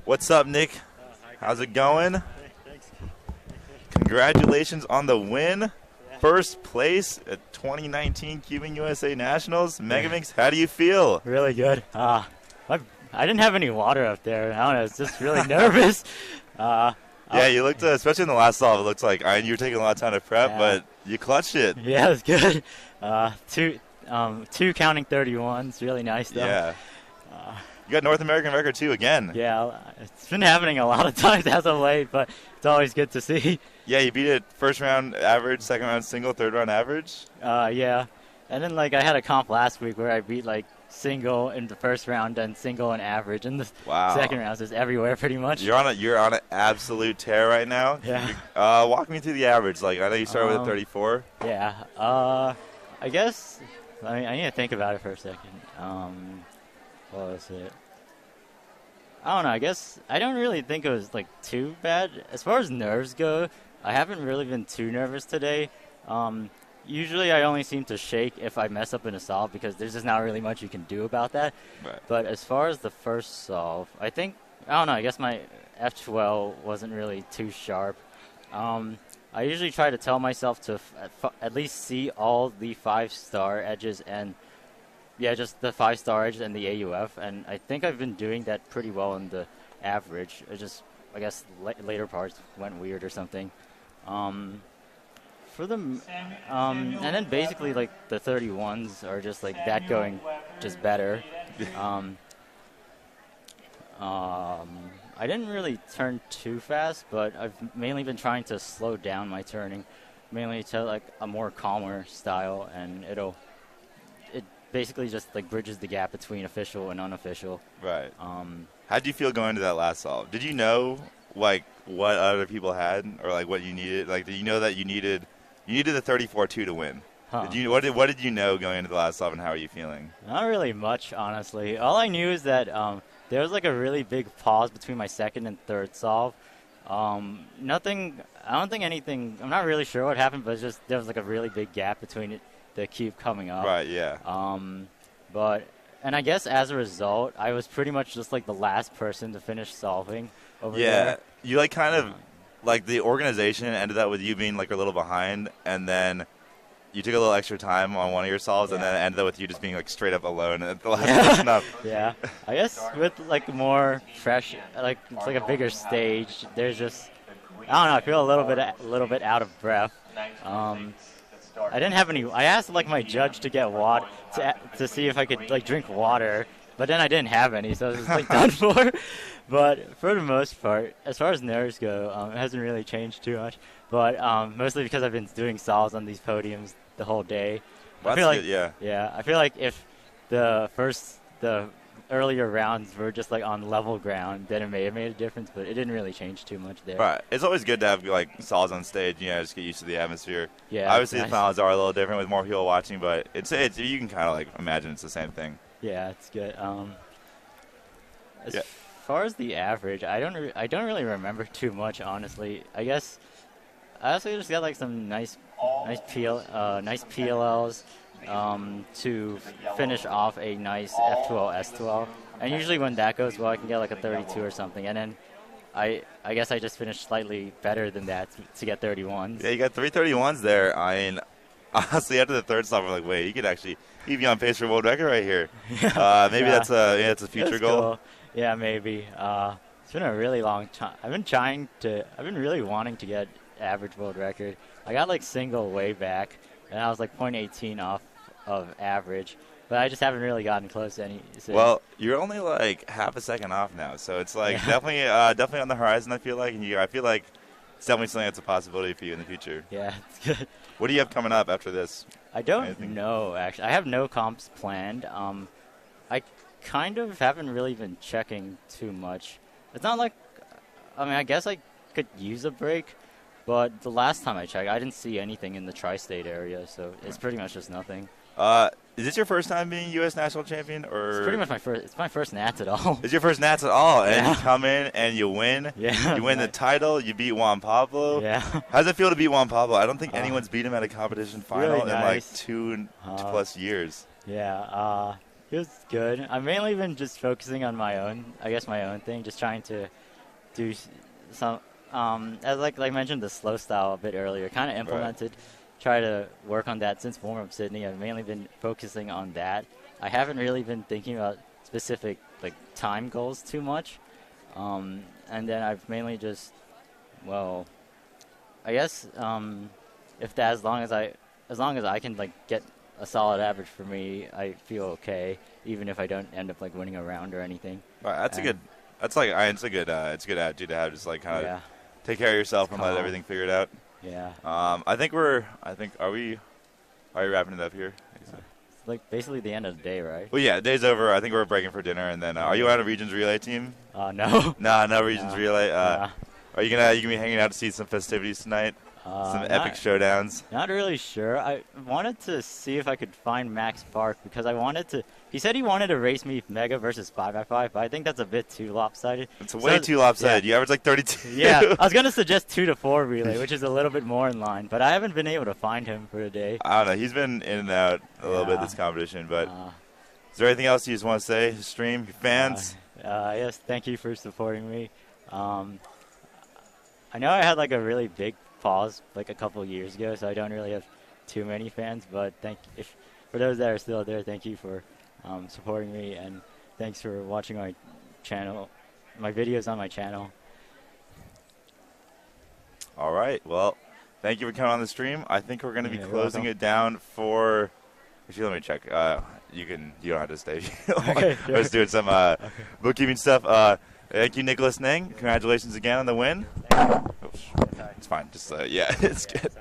What's up, Nick? How's it going? Thanks. Congratulations on the win. First place at 2019 Cuban USA Nationals. Megamix, how do you feel? Really good. I didn't have any water up there. I don't know. I was just really nervous. Yeah, you looked, especially in the last solve, it looks like you were taking a lot of time to prep, Yeah. but you clutched it. Yeah, it was good. Two counting 31s. Really nice, though. Yeah. You got North American record, too, again. Yeah, it's been happening a lot of times as of late, but it's always good to see. Yeah, you beat it first round average, second round single, third round average. Yeah. And then, I had a comp last week where I beat, single in the first round and single and average. And the second round is just everywhere pretty much. You're on an absolute tear right now. Yeah. Walk me through the average. I know you started with a 34. Yeah. I guess I need to think about it for a second. What was it? I don't know. I guess I don't really think it was too bad. As far as nerves go, I haven't really been too nervous today. Usually I only seem to shake if I mess up in a solve because there's just not really much you can do about that. Right. But as far as the first solve, I don't know, I guess my F12 wasn't really too sharp. I usually try to tell myself to at least see all the 5-star edges and, yeah, just the 5-star edges and the AUF. And I think I've been doing that pretty well in the average. It just, I guess, later parts went weird or something. For the and then basically the 31s are just that going just better. I didn't really turn too fast, but I've mainly been trying to slow down my turning, mainly to a more calmer style, and it basically just bridges the gap between official and unofficial. Right. How'd you feel going to that last solve? Did you know what other people had or what you needed? Did you know that you needed the 34-2 to win? Huh. What did you know going into the last solve, and how are you feeling? Not really much, honestly. All I knew is that there was a really big pause between my second and third solve. Nothing. I don't think anything. I'm not really sure what happened, but it's just there was a really big gap between the cube coming up. Right. Yeah. And I guess as a result, I was pretty much just the last person to finish solving over there. Yeah. You kind of the organization ended up with you being a little behind, and then you took a little extra time on one of your solves, and then it ended up with you just being straight up alone at the last person up. Yeah. I guess with more fresh, it's a bigger stage. There's just I don't know. I feel a little bit out of breath. I didn't have any. I asked my judge to get water to see if I could drink water, but then I didn't have any, so it was done for. But for the most part, as far as nerves go, it hasn't really changed too much. But mostly because I've been doing solves on these podiums the whole day. Well, I feel good, yeah. Yeah, I feel if the earlier rounds were just on level ground, then it may have made a difference, but it didn't really change too much there. Right. It's always good to have solves on stage. Just get used to the atmosphere. Yeah. Obviously, nice. the finals are a little different with more people watching, but it's you can kind of imagine it's the same thing. Yeah, it's good. As far as the average, I don't really remember too much, honestly. I guess I also just got some nice PLLs to finish off a nice F12 S12. And usually when that goes well, I can get a 32 or something. And then I guess I just finished slightly better than that to get 31s. Yeah, you got 331s there. I mean, honestly, after the third stop, I'm like, wait, he'd be on pace for a world record right here. Maybe that's a future goal. Cool. Yeah, maybe. It's been a really long time. I've been really wanting to get average world record. I got single way back, and I was 0.18 off of average, but I just haven't really gotten close to any. Well, you're only half a second off now, so it's definitely on the horizon. I feel like, and I feel like it's definitely something that's a possibility for you in the future. Yeah, it's good. What do you have coming up after this? I don't know, actually. I have no comps planned. I kind of haven't really been checking too much. It's not I guess I could use a break, but the last time I checked, I didn't see anything in the tri-state area, so it's pretty much just nothing. Is this your first time being U.S. national champion, or it's pretty much my first? It's my first Nats at all. It's your first Nats at all, and you come in and you win. Yeah, you win the title. You beat Juan Pablo. Yeah. How does it feel to beat Juan Pablo? I don't think anyone's beat him at a competition final really in nice. 2+ years. Yeah. Feels good. I've mainly been just focusing on my own thing, just trying to do some, as like mentioned, the slow style a bit earlier, kind of implemented, try to work on that since warm-up Sydney. I've mainly been focusing on that. I haven't really been thinking about specific like time goals too much, and then I've mainly just, well, I guess if that as long as I can like get a solid average for me, I feel okay, even if I don't end up like winning a round or anything. Right, it's a good it's a good attitude to have, just like kind of take care of yourself and let everything figure it out. Yeah. Are we wrapping it up here? It's like basically the end of the day, right? Well, yeah, the day's over. I think we're breaking for dinner, and then are you on a Regions Relay team? No. No Regions Relay. Are you gonna be hanging out to see some festivities tonight? Some epic showdowns? Not really sure. I wanted to see if I could find Max Park because I wanted to. He said he wanted to race me Mega versus 5x5, but I think that's a bit too lopsided. It's way too lopsided. Yeah. You average like 32. Yeah, I was going to suggest 2 to 4 relay, which is a little bit more in line, but I haven't been able to find him for today. I don't know. He's been in and out a little bit this competition, but is there anything else you just want to say? Stream, your fans? Yes, thank you for supporting me. I know I had like a really big pause like a couple years ago, so I don't really have too many fans, but for those that are still there, thank you for supporting me, and thanks for watching my channel, my videos on my channel. All right, well, thank you for coming on the stream. I think we're going to be closing it down for, actually let me check, you don't have to stay. Okay, we're just doing some bookkeeping stuff. Thank you, Nicholas Ning. Congratulations again on the win. It's fine. Just it's good.